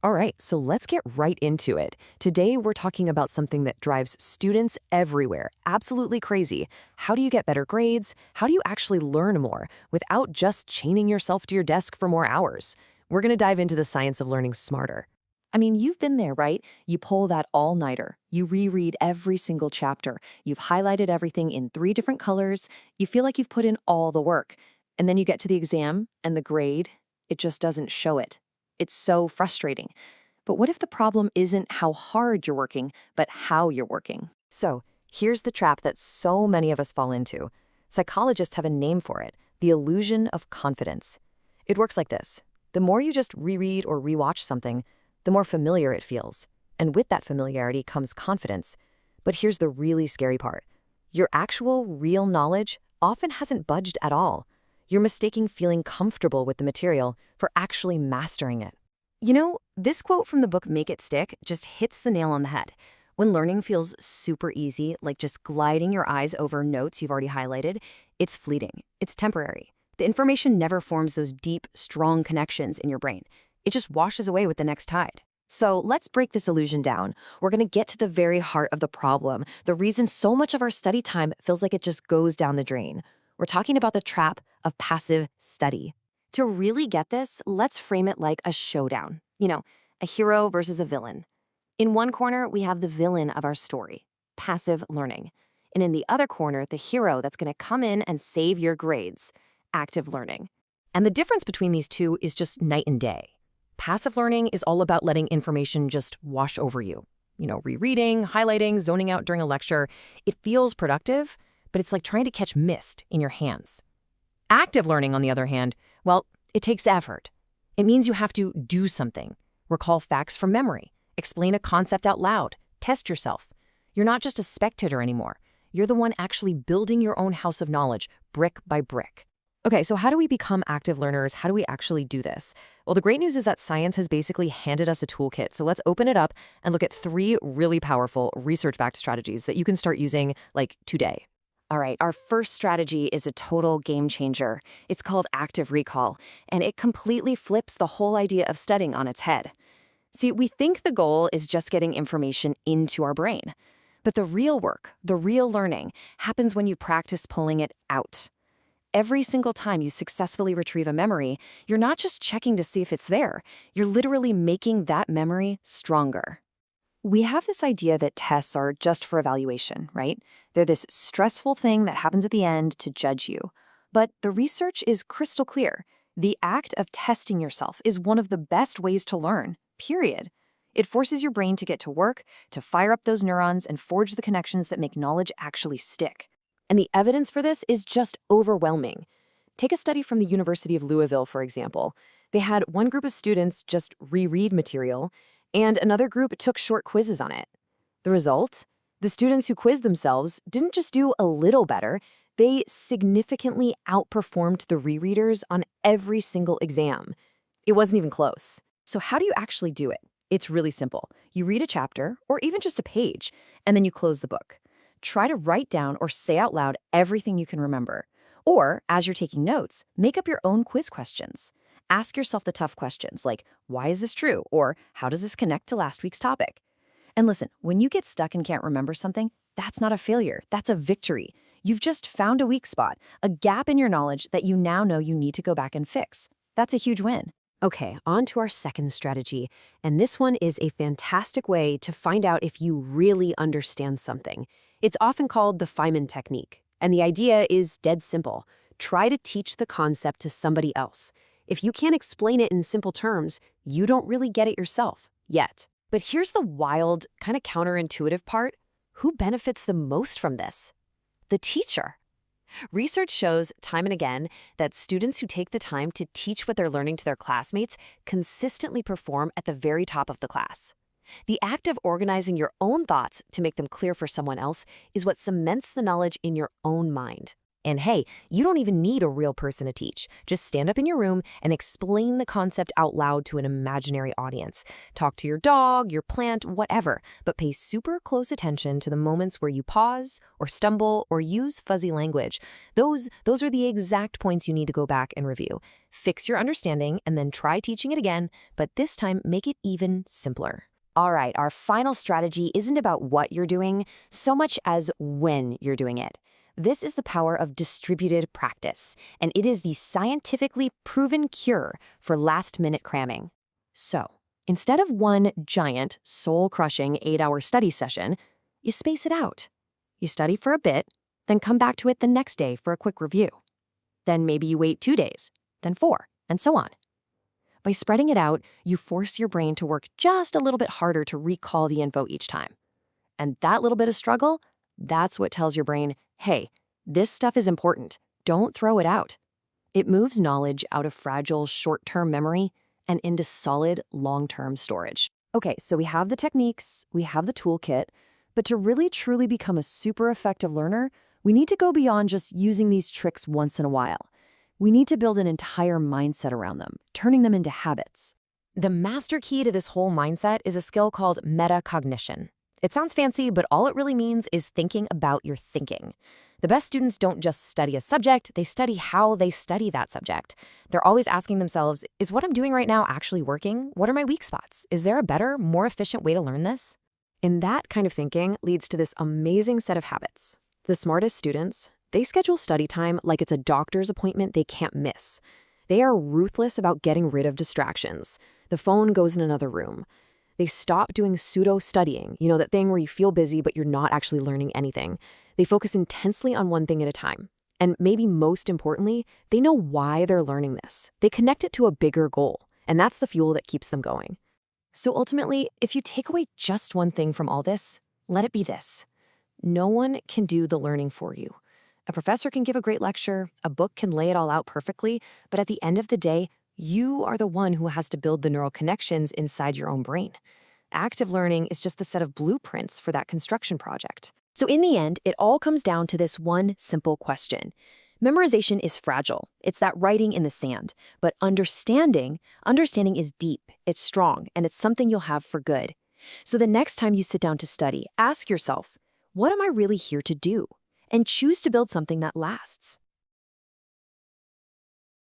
All right, so let's get right into it. Today, we're talking about something that drives students everywhere absolutely crazy. How do you get better grades? How do you actually learn more without just chaining yourself to your desk for more hours? We're going to dive into the science of learning smarter. I mean, you've been there, right? You pull that all-nighter. You reread every single chapter. You've highlighted everything in 3 different colors. You feel like you've put in all the work. And then you get to the exam, and the grade, it just doesn't show it. It's so frustrating. But what if the problem isn't how hard you're working, but how you're working? So, here's the trap that so many of us fall into. Psychologists have a name for it: the illusion of confidence. It works like this: the more you just reread or rewatch something, the more familiar it feels. And with that familiarity comes confidence. But here's the really scary part: your actual, real knowledge often hasn't budged at all. You're mistaking feeling comfortable with the material for actually mastering it. This quote from the book Make It Stick just hits the nail on the head. When learning feels super easy, like just gliding your eyes over notes you've already highlighted, it's fleeting. It's temporary. The information never forms those deep, strong connections in your brain. It just washes away with the next tide. So let's break this illusion down. We're going to get to the very heart of the problem, the reason so much of our study time feels like it just goes down the drain. We're talking about the trap of passive study. To really get this, let's frame it like a showdown. A hero versus a villain. In one corner, we have the villain of our story, passive learning. And in the other corner, the hero that's going to come in and save your grades, active learning. And the difference between these two is just night and day. Passive learning is all about letting information just wash over you. Rereading, highlighting, zoning out during a lecture. It feels productive, but it's like trying to catch mist in your hands. Active learning, on the other hand, well, it takes effort. It means you have to do something, recall facts from memory, explain a concept out loud, test yourself. You're not just a spectator anymore. You're the one actually building your own house of knowledge, brick by brick. Okay, so how do we become active learners? How do we actually do this? Well, the great news is that science has basically handed us a toolkit. So let's open it up and look at 3 really powerful research-backed strategies that you can start using, like, today. All right, our first strategy is a total game changer. It's called active recall, and it completely flips the whole idea of studying on its head. See, we think the goal is just getting information into our brain. But the real work, the real learning, happens when you practice pulling it out. Every single time you successfully retrieve a memory, you're not just checking to see if it's there. You're literally making that memory stronger. We have this idea that tests are just for evaluation, right? They're this stressful thing that happens at the end to judge you. But the research is crystal clear. The act of testing yourself is one of the best ways to learn, period. It forces your brain to get to work, to fire up those neurons and forge the connections that make knowledge actually stick. And the evidence for this is just overwhelming. Take a study from the University of Louisville, for example. They had one group of students just reread material, and another group took short quizzes on it. The result? The students who quizzed themselves didn't just do a little better, they significantly outperformed the rereaders on every single exam. It wasn't even close. So how do you actually do it? It's really simple. You read a chapter, or even just a page, and then you close the book. Try to write down or say out loud everything you can remember. Or, as you're taking notes, make up your own quiz questions. Ask yourself the tough questions like, why is this true? Or how does this connect to last week's topic? And listen, when you get stuck and can't remember something, that's not a failure, that's a victory. You've just found a weak spot, a gap in your knowledge that you now know you need to go back and fix. That's a huge win. Okay, on to our second strategy. And this one is a fantastic way to find out if you really understand something. It's often called the Feynman technique. And the idea is dead simple. Try to teach the concept to somebody else. If you can't explain it in simple terms, you don't really get it yourself, yet. But here's the wild, kind of counterintuitive part. Who benefits the most from this? The teacher. Research shows time and again that students who take the time to teach what they're learning to their classmates consistently perform at the very top of the class. The act of organizing your own thoughts to make them clear for someone else is what cements the knowledge in your own mind. And hey, you don't even need a real person to teach. Just stand up in your room and explain the concept out loud to an imaginary audience. Talk to your dog, your plant, whatever, but pay super close attention to the moments where you pause or stumble or use fuzzy language. Those are the exact points you need to go back and review. Fix your understanding and then try teaching it again, but this time make it even simpler. All right, our final strategy isn't about what you're doing so much as when you're doing it. This is the power of distributed practice, and it is the scientifically proven cure for last-minute cramming. So, instead of one giant, soul-crushing 8-hour study session, you space it out. You study for a bit, then come back to it the next day for a quick review. Then maybe you wait 2 days, then 4, and so on. By spreading it out, you force your brain to work just a little bit harder to recall the info each time. And that little bit of struggle, that's what tells your brain, hey, this stuff is important. Don't throw it out. It moves knowledge out of fragile short-term memory and into solid long-term storage. Okay, so we have the techniques, we have the toolkit, but to really truly become a super effective learner, we need to go beyond just using these tricks once in a while. We need to build an entire mindset around them, turning them into habits. The master key to this whole mindset is a skill called metacognition. It sounds fancy, but all it really means is thinking about your thinking. The best students don't just study a subject, they study how they study that subject. They're always asking themselves, is what I'm doing right now actually working? What are my weak spots? Is there a better, more efficient way to learn this? And that kind of thinking leads to this amazing set of habits. The smartest students, they schedule study time like it's a doctor's appointment they can't miss. They are ruthless about getting rid of distractions. The phone goes in another room. They stop doing pseudo-studying, that thing where you feel busy but you're not actually learning anything. They focus intensely on one thing at a time. And maybe most importantly, they know why they're learning this. They connect it to a bigger goal, and that's the fuel that keeps them going. So ultimately, if you take away just one thing from all this, let it be this. No one can do the learning for you. A professor can give a great lecture, a book can lay it all out perfectly, but at the end of the day, you are the one who has to build the neural connections inside your own brain. Active learning is just the set of blueprints for that construction project. So in the end, it all comes down to this one simple question. Memorization is fragile. It's that writing in the sand. But understanding is deep, it's strong, and it's something you'll have for good. So the next time you sit down to study, ask yourself, what am I really here to do? And choose to build something that lasts.